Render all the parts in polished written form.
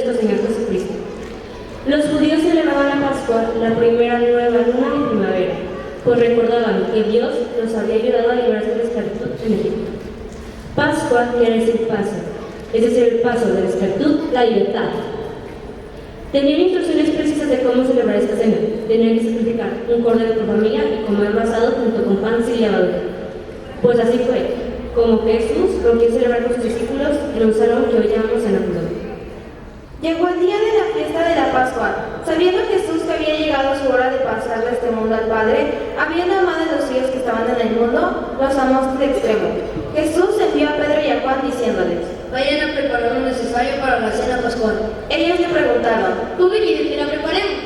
nuestro Señor Jesucristo. Los judíos celebraban la Pascua, la primera nueva luna de primavera, pues recordaban que Dios los había ayudado a librarse de la esclavitud en Egipto. Pascua quiere decir paso, es decir, el paso de la esclavitud, la libertad. Tenían instrucciones precisas de cómo celebrar esta cena. Tenían que sacrificar un cordero por familia y comerlo asado junto con pan sin levadura. Pues así fue, como Jesús lo quiso celebrar con sus discípulos en un salón que hoy llamamos cenáculo. Llegó el día de la fiesta de la Pascua. Sabiendo Jesús que había llegado su hora de pasar de este mundo al Padre, habiendo amado a los hijos que estaban en el mundo, los amó hasta el extremo. Jesús envió a Pedro y a Juan diciéndoles: vayan a preparar lo necesario para la cena pascual. Ellos le preguntaron: ¿tú qué quieres que la preparemos?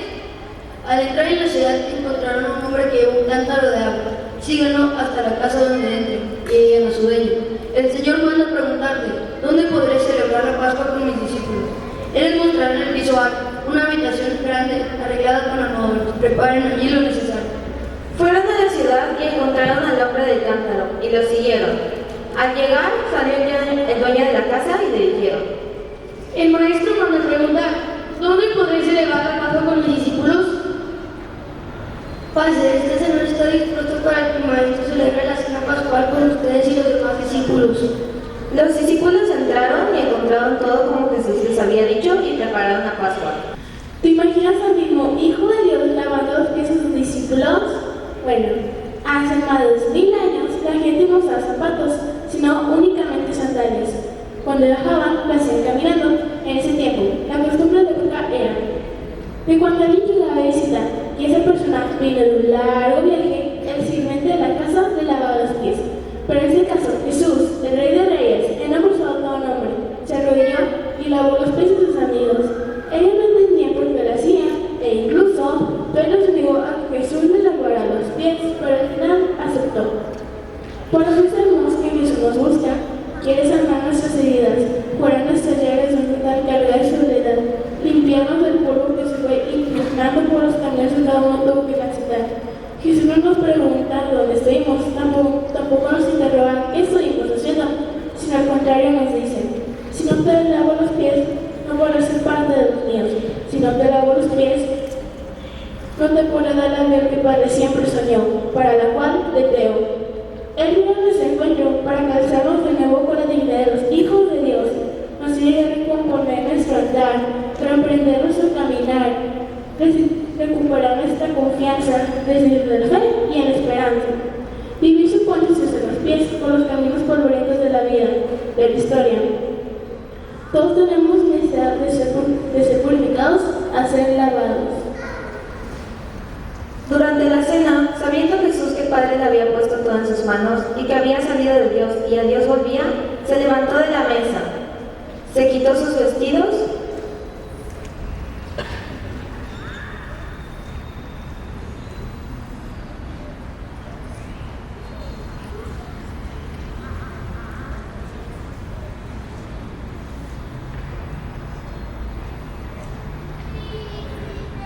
Al entrar en la ciudad encontraron a un hombre que llevó un cántaro de agua. Síganlo hasta la casa donde entren y digan a su dueño: el Señor manda a preguntarte, ¿dónde podré celebrar la Pascua con mis discípulos? Él les mostrará en el piso alto una habitación grande arreglada con almohadones. Preparen allí lo necesario. Fueron a la ciudad y encontraron al hombre del cántaro y lo siguieron. Al llegar salió el dueño de la casa y le dijeron: el maestro mandó a preguntar, ¿dónde podré celebrar la Pascua con mis discípulos? Pase, este señor está dispuesto para que el maestro celebre la cena pascual con ustedes y los demás discípulos. Los discípulos entraron y encontraron todo como Jesús les había dicho y prepararon la Pascua. ¿Te imaginas al mismo Hijo de Dios lavando los pies a sus discípulos? Bueno, hace más de 2000 años la gente no usaba zapatos, sino únicamente sandalias. Cuando viajaban, lo hacían caminando. En ese tiempo, la costumbre de la época era que cuando alguien llegaba a visita y esa persona vino de un largo viaje, el sirviente de la casa le lavaba los pies. Pero en este caso, Jesús, el Rey de Reyes, en nombre de todo nombre, se arrodilló y lavó los pies de sus amigos. Ellos no entendían por qué lo hacía, e incluso Pedro se negó a que Jesús le lavara los pies, pero al final aceptó. Por eso sabemos que Jesús nos busca, quiere sanar nuestras heridas, curar nuestras llagas de una total carga de soledad, limpiarnos del polvo que se fue impregnando por los caminos que cada uno tuvo que transitar. Jesús no nos pregunta dónde estuvimos, tampoco nos interroga qué estuvimos haciendo, sino al contrario nos dice: si no te lavo los pies, no podrás ser parte de los míos. Si no te lavo los pies, no te podré dar la vida que Padre siempre soñó, para la cual te creo. Él vino a nuestro encuentro para calzarnos de nuevo con la dignidad de los hijos de Dios. Nos quiere recomponer nuestro andar, para emprender nuestro caminar, recuperar nuestra confianza, decidir en fe y en esperanza. Vivir supone desde los pies por los caminos polvorientos de la vida, de la historia. Todos tenemos necesidad de ser purificados, a ser lavados. Durante la cena, sabiendo Jesús que el Padre le había puesto todo en sus manos y que había salido de Dios y a Dios volvía, se levantó de la mesa, se quitó sus vestidos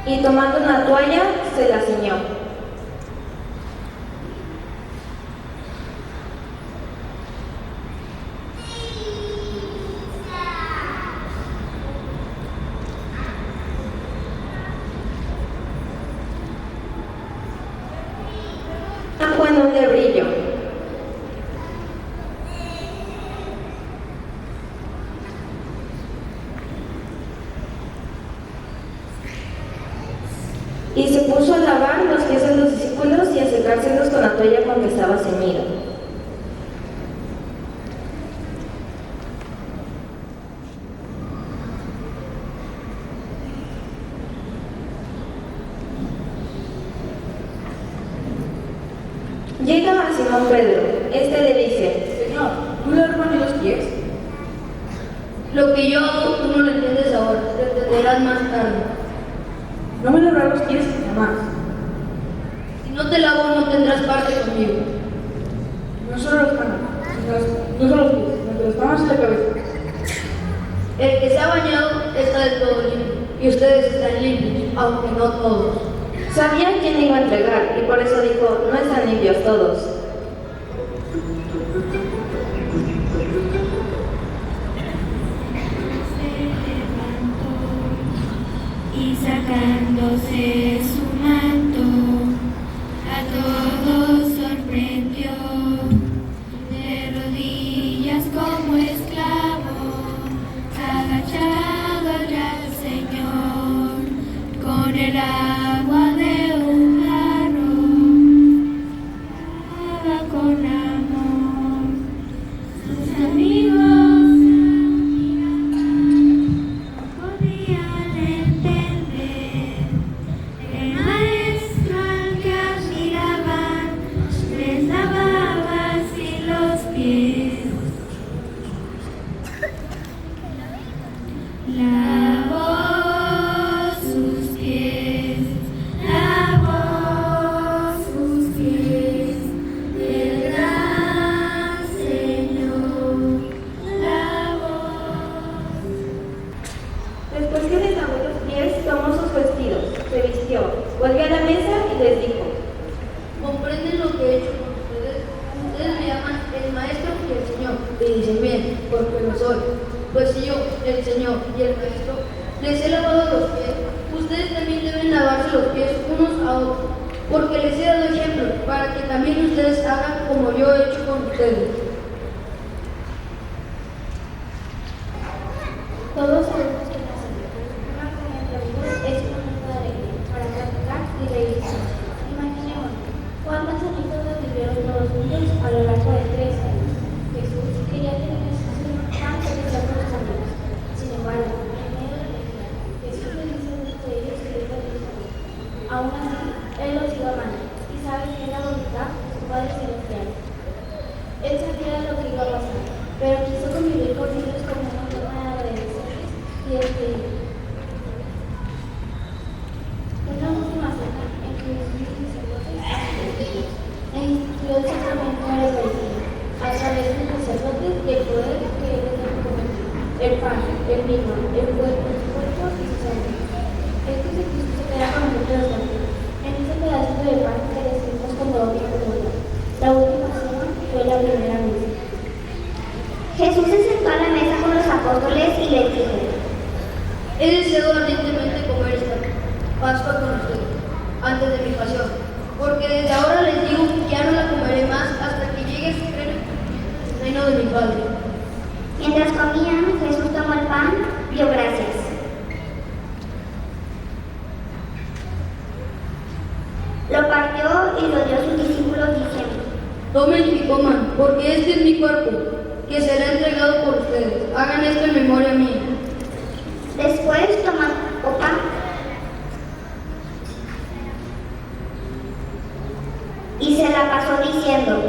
y tomando una toalla se la ciñó. En un de brillo. Y se puso a lavar los pies de los discípulos y a secárselos con la toalla con que estaba ceñido. Llega a Simón Pedro. Este le dice: Señor, ¿tú le lavas los pies? Lo que yo hago tú no lo entiendes ahora, te entenderás más tarde. No me lavarás los pies jamás. Si no te lavo, no tendrás parte conmigo. No solo los manos, no solo los pies, sino las manos y la cabeza. El que se ha bañado está del todo limpio, y ustedes están limpios, aunque no todos. Sabía quién iba a entregar y por eso dijo: no están limpios todos. sacándose su manto, a todos sorprendió, de rodillas como esclavo, agachado ya al Señor, con el agua de un jarro, lavaba con amor. Sus amigos no podían entender el maestro al que admiraban les lavaba así los pies. Lavó sus pies, lavó sus pies, el gran Señor lavó. Después que les lavó los pies, tomó sus vestidos, se vistió, volvió a la mesa y les dijo: ¿Comprenden lo que he hecho con ustedes? Ustedes me llaman el maestro y el Señor. Y dicen bien, porque lo soy. Pues si yo, el Señor y el maestro, les he lavado los pies, ustedes también deben lavarse los pies unos a otros, porque les he dado ejemplo, para que también ustedes hagan como yo he hecho con ustedes. Todos sabemos que la una comida entre amigos es un momento de alegría, para platicar y reírse. Imaginemos cuántas anécdotas vivieron todos juntos a lo largo de 3 años. Jesús quería tener tan especial con sus amigos. Sin embargo, en medio de la alegría, Jesús le dice a uno de ellos que es feliz. Aún así, Él los iba amando y sabe que es la voluntad de su Padre Celestial. Él sabía lo que iba a pasar, pero quiso convivir con ellos como una forma de agradecerles y despedirlos. Una última cena en que Jesús y sus sacerdotes e instituyó el sacramento de la Eucaristía a través de los sacerdotes y el poder que Él les había prometido, el pan, el vino, el cuerpo y su sangre. Este sacrificio se queda con nosotros siempre. En ese pedacito de pan que recibimos cuando vamos a comulgar. La última cena fue la primera misa. Jesús se sentó a la mesa con los apóstoles y les dijo: He deseado ardientemente comer esta Pascua con ustedes, antes de mi pasión, porque desde ahora les digo que ya no la comeré más hasta que llegue el reino de mi Padre. Mientras comían, Jesús tomó el pan, dio gracias. Lo partió y lo dio a sus discípulos diciendo: Tomen y coman, porque este es mi cuerpo, que será entregado por ustedes. Hagan esto en memoria mía. Después tomó copa y se la pasó diciendo: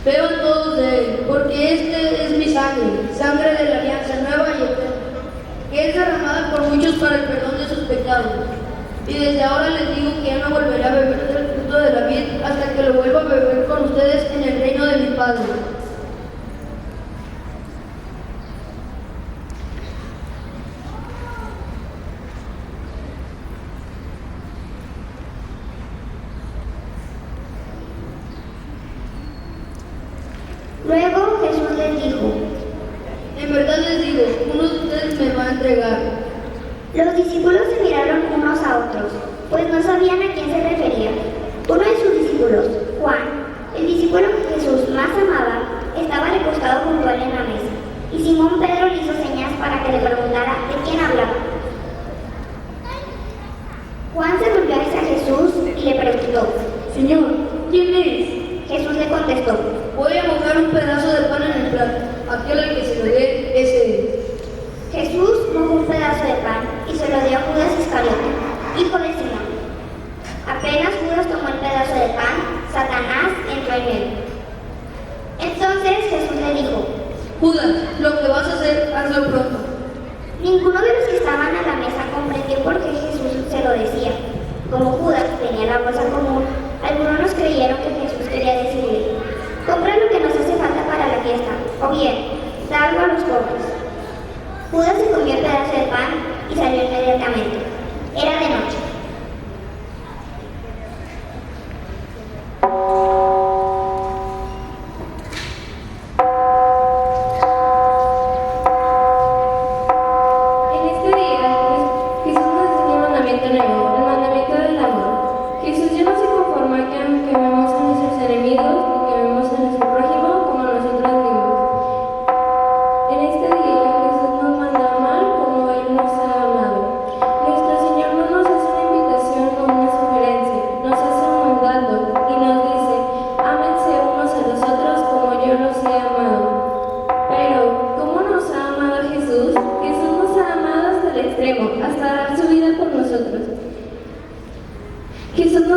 Beban todos de él, porque este es mi sangre, sangre de la alianza nueva y eterna, que es derramada por muchos para el perdón de sus pecados. Y desde ahora les digo que ya no volveré a beber del fruto de la vid hasta que lo vuelva a beber con ustedes en el reino de mi Padre. Luego Jesús les dijo: En verdad les digo, uno de ustedes me va a entregar. Los discípulos se miraron unos a otros, pues no sabían a quién se refería. Uno de sus discípulos, Juan, el discípulo que Jesús más amaba, estaba recostado junto a él en la mesa, y Simón Pedro le hizo señas para que le preguntara de quién hablaba. Juan se volvió hacia Jesús y le preguntó: Señor, ¿quién es? Jesús le contestó: Voy a mojar un pedazo de pan en el plato. Aquel al que se lo dé, ese es. Jesús mojó un pedazo de pan y se lo dio a Judas Iscariote, hijo de Simón. Apenas Judas tomó el pedazo de pan, Satanás entró en él. Entonces Jesús le dijo: Judas, lo que vas a hacer, hazlo pronto. Ninguno de los que estaban a la mesa comprendió por qué Jesús se lo decía. Como Judas tenía la bolsa común, algunos creyeron que Jesús quería decirle: compra lo que nos hace falta para la fiesta, o bien, da algo a los pobres. Judas se comió el pedazo de pan y salió inmediatamente. Era de noche. En este día, Jesús nos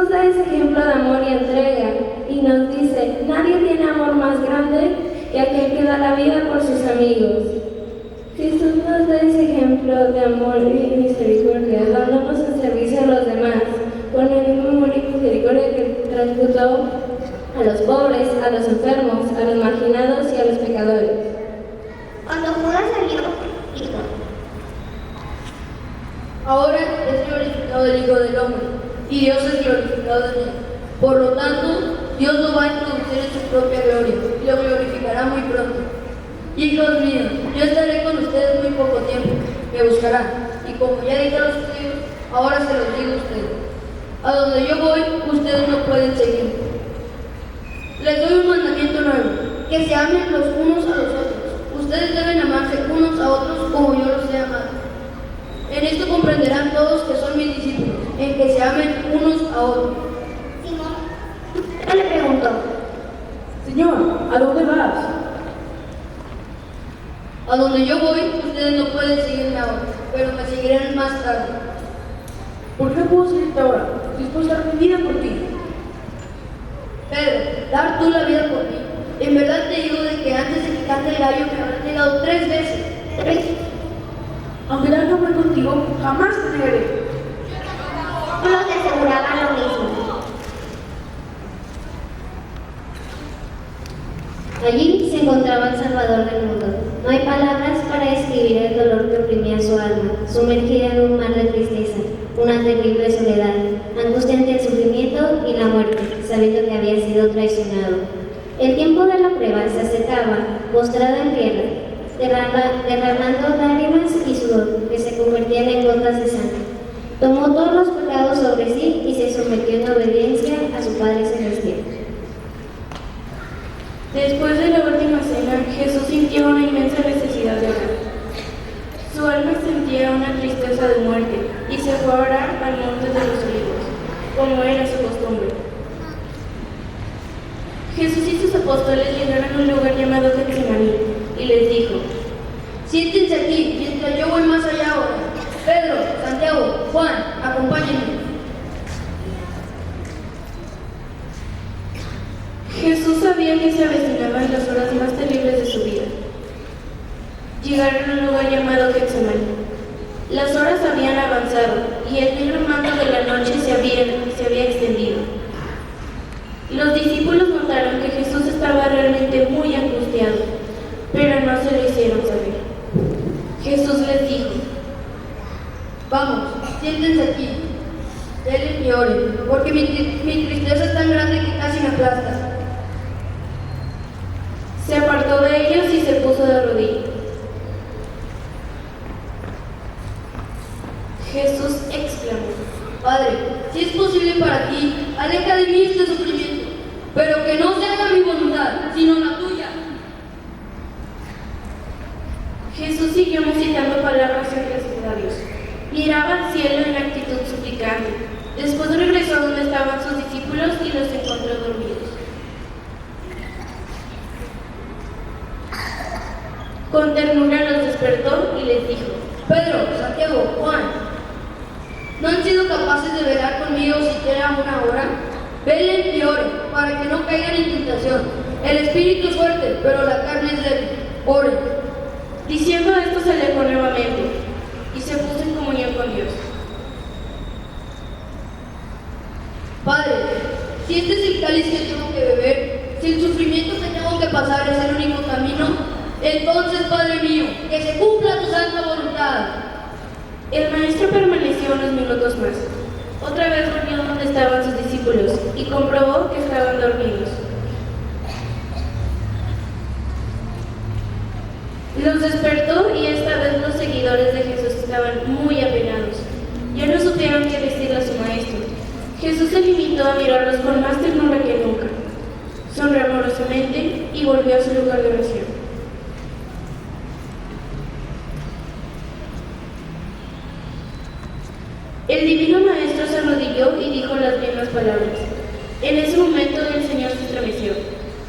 nos da ese ejemplo de amor y entrega y nos dice, nadie tiene amor más grande que aquel que da la vida por sus amigos. Jesús nos da ese ejemplo de amor y misericordia, dándonos en servicio a los demás, con el mismo amor y misericordia que transmutó a los pobres, a los enfermos, a los marginados y a los pecadores. Cuando Judas salió, dijo: Ahora es glorificado el Hijo del Hombre, y Dios es glorificado en él. Por lo tanto, Dios lo va a introducir en su propia gloria, y lo glorificará muy pronto. Hijos míos, yo estaré con ustedes muy poco tiempo, me buscarán, y como ya dije a los judíos, ahora se los digo a ustedes. A donde yo voy, ustedes no pueden seguir. Les doy un mandamiento nuevo, que se amen los unos a los otros. Ustedes deben amarse unos a otros como yo los he amado. En esto comprenderán todos que son mis discípulos, en que se amen unos a otros. Simón le preguntó: Señor, ¿a dónde vas? A donde yo voy, ustedes no pueden seguirme ahora, pero me seguirán más tarde. ¿Por qué puedo seguirte ahora? Dispuesto a dar mi vida por ti. Pedro, dar tú la vida por mí. En verdad te digo de que antes de que cante el gallo me habrás negado 3 veces. Aunque tenga que morir contigo, jamás te negaré. Todos le aseguraban lo mismo. Allí se encontraba el Salvador del mundo. No hay palabras para describir el dolor que oprimía su alma, sumergida en un mar de tristeza, una terrible soledad, angustia ante el sufrimiento y la muerte, sabiendo que había sido traicionado. El tiempo de la prueba se acercaba, postrado en tierra, derramando lágrimas y sudor que se convertían en gotas de sangre. Tomó todos los pecados sobre sí y se sometió en obediencia a su Padre Celestial. Después de la última cena, Jesús sintió una inmensa necesidad de orar. Su alma sentía una tristeza de muerte y se fue a orar al monte de los Olivos, como era su costumbre. Jesús y sus apóstoles llegaron a un lugar llamado Getsemaní y les dijo: Siéntense aquí, mientras yo voy más allá ahora. Pedro, Santiago, Juan, acompáñenme. Jesús sabía que se avecinaban las horas más terribles de su vida. Llegaron a un lugar llamado Getsemaní. Las horas habían avanzado y el negro manto de la noche se había extendido. Los discípulos notaron que Jesús estaba realmente muy angustiado, pero no se lo hicieron saber. Jesús les dijo: Vamos, siéntense aquí. Denle y oren, porque mi tristeza es tan grande que casi me aplasta. Se apartó de ellos y se puso de rodillas. Jesús exclamó: Padre, si es posible para ti, aleja de mí este sufrimiento, pero que no se haga mi voluntad, sino la tuya. Jesús siguió musitando palabras entre sus labios. Miraba al cielo en actitud suplicante. Después regresó a donde estaban sus discípulos y los encontró dormidos. Con ternura los despertó y les dijo: Pedro, Santiago, Juan, ¿no han sido capaces de velar conmigo siquiera una hora? Velen y oren, para que no caigan en tentación. El espíritu es fuerte, pero la carne es débil. Oren. Diciendo esto se alejó nuevamente y se puso en comunión con Dios. Padre, si este es el cáliz que tengo que beber, si el sufrimiento que tengo que pasar es el único camino, entonces, Padre mío, que se cumpla tu santa voluntad. El maestro permaneció unos minutos más. Otra vez volvió donde estaban sus discípulos y comprobó que estaban dormidos. Los despertó y esta vez los seguidores de Jesús estaban muy apenados. Ya no supieron qué decirle a su maestro. Jesús se limitó a mirarlos con más ternura que nunca. Sonrió amorosamente y volvió a su lugar de oración. El divino maestro se arrodilló y dijo las mismas palabras. En ese momento el Señor se estremeció.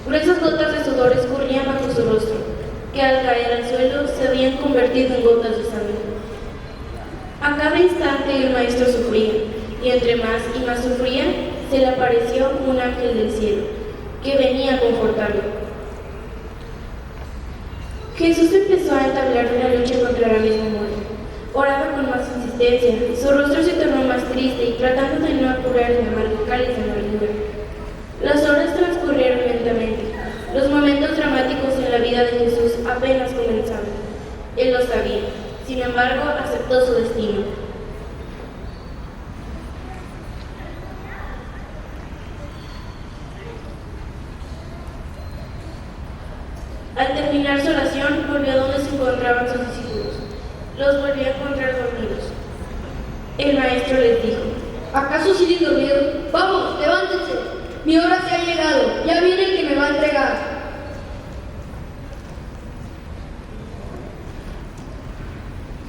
Gruesas gotas de sudor escurrían bajo su rostro, que al caer al suelo se habían convertido en gotas de sangre. A cada instante el maestro sufría, y entre más y más sufría, se le apareció un ángel del cielo, que venía a confortarlo. Jesús empezó a entablar una lucha contra la misma muerte. Oraba con más insistencia, su rostro se tornó más triste y tratando de no apurar el amargo cáliz de amargura. Las horas transcurrieron lentamente. Los momentos dramáticos en la vida de Jesús apenas comenzaban. Él lo sabía, sin embargo, aceptó su destino. Al terminar su oración, volvió a donde se encontraban sus discípulos. Los volvió a encontrar dormidos. El maestro les dijo: ¿Acaso siguen dormidos? Vamos, levántense. Mi hora se ha llegado. Ya viene el que me va a entregar.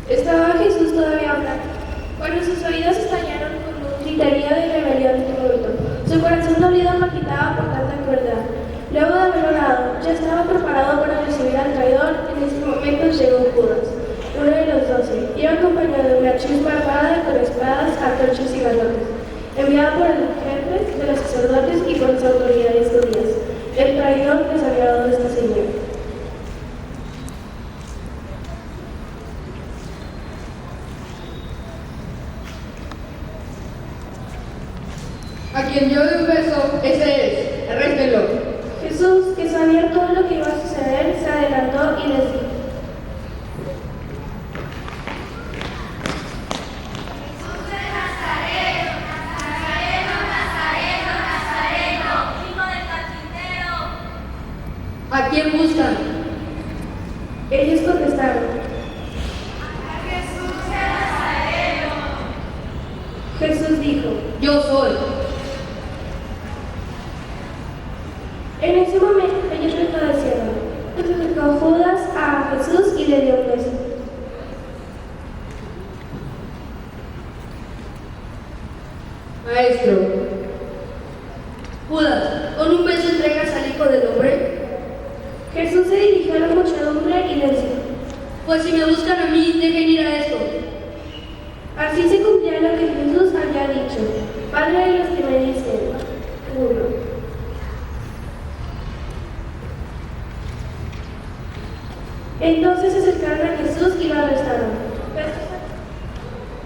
Estaba Jesús todavía hablando, cuando sus oídos estallaron con un griterío de rebelión y tumulto. Su corazón dolido palpitaba por tanta crueldad. Luego de haber orado, ya estaba preparado para recibir al traidor. En ese momento llegó Judas, uno de los 12. Iba acompañado de una chispa armada con espadas, antorchas y garrotes, enviado por el jefe de los sacerdotes y por las autoridades judías. El traidor les había dado esta señal: A quien yo de un beso, ese es. Arréstenlo. Jesús, que sabía todo lo que iba a suceder, se adelantó y les dijo: ¿A quién buscan? Ellos contestaron: Jesús dijo: Yo soy. En ese momento ellos retrocedieron. Se acercó Judas a Jesús y le dio un beso. Maestro. Judas, ¿con un beso entregas al Hijo del Hombre? Jesús se dirigió a la muchedumbre y les dijo: Pues si me buscan a mí, dejen ir a esto. Así se cumplía lo que Jesús había dicho: Padre de los que me dicen, uno. Entonces se acercaron a Jesús y lo arrestaron.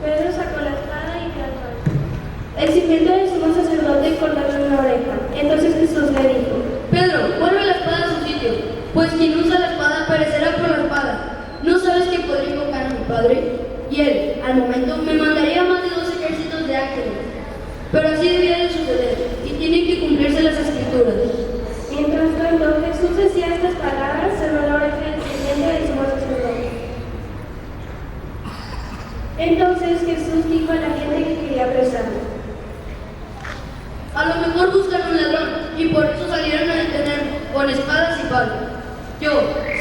Pedro sacó la espada y dio al mal. El sirviente del sumo sacerdote cortándole una oreja. Entonces Jesús le dijo: Pedro, vuelve la espada a su sitio, pues quien usa la espada perecerá por la espada. ¿No sabes que podría invocar a mi Padre? Y él, al momento, me mandaría más de 2 ejércitos de ángeles. Pero así debía de suceder, y tienen que cumplirse las escrituras. Mientras tanto, Jesús decía estas palabras, cerró la oreja del sirviente del sumo sacerdote. Entonces Jesús dijo a la gente que quería apresarlo: A lo mejor buscan un ladrón, y por eso salieron a detenerme, con espadas y palos. Yo,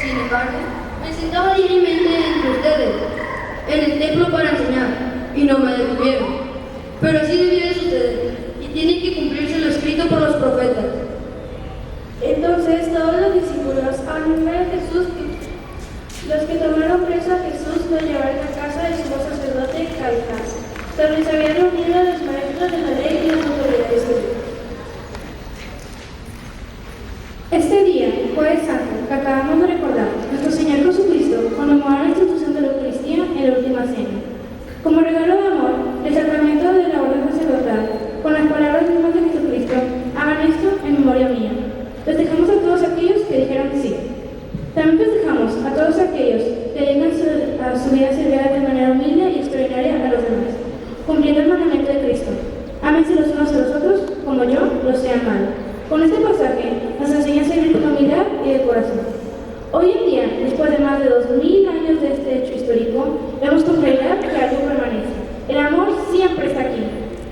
sin embargo, me sentaba diariamente entre ustedes, en el templo para enseñar, y no me detuvieron. Pero así debía de suceder, y tiene que cumplirse lo escrito por los profetas. Entonces todos los discípulos, al ver a Jesús, los que tomaron preso a Jesús, lo llevaron a casa del sumo sacerdote Caifás, donde se habían reunido los maestros de la ley y las autoridades judías. Este día, Jueves Santo, que acabamos de recordar, nuestro Señor Jesucristo conmemora la institución de la Eucaristía en la última cena. Como regalo de amor, el sacramento de la orden sacerdotal, con las palabras mismas de Jesucristo: hagan esto en memoria mía. Festejamos a todos aquellos que dijeron sí. También festejamos a todos aquellos que dedican a su vida a servir de manera humilde y extraordinaria a los demás, cumpliendo el mandamiento de Cristo: ámense los unos a los otros como yo los he amado. Con este pasaje nos enseña a servir con humildad y de corazón. Hoy en día, después de más de 2000 años de este hecho histórico, vemos con claridad que algo permanece. El amor siempre está aquí.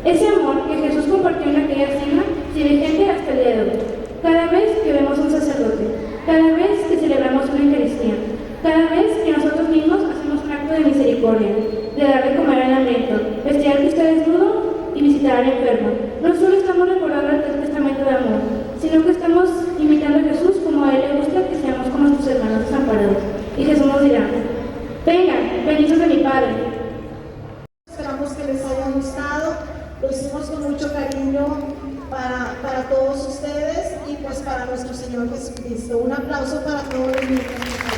Ese amor que Jesús compartió en aquella cena sigue vigente hasta el día de hoy. Cada vez que vemos a un sacerdote, cada vez que celebramos una Eucaristía, cada vez que nosotros mismos hacemos un acto de misericordia, de dar de comer al hambriento, vestir al que está desnudo y visitar al enfermo, no solo estamos recordando el testamento de amor, sino que estamos imitando a Jesús como a Él le gusta que seamos con nuestros hermanos desamparados. Y Jesús nos dirá: vengan, benditos de mi Padre. Esperamos que les haya gustado, lo hicimos con mucho cariño para nuestro Señor Jesucristo. Un aplauso para todos los niños.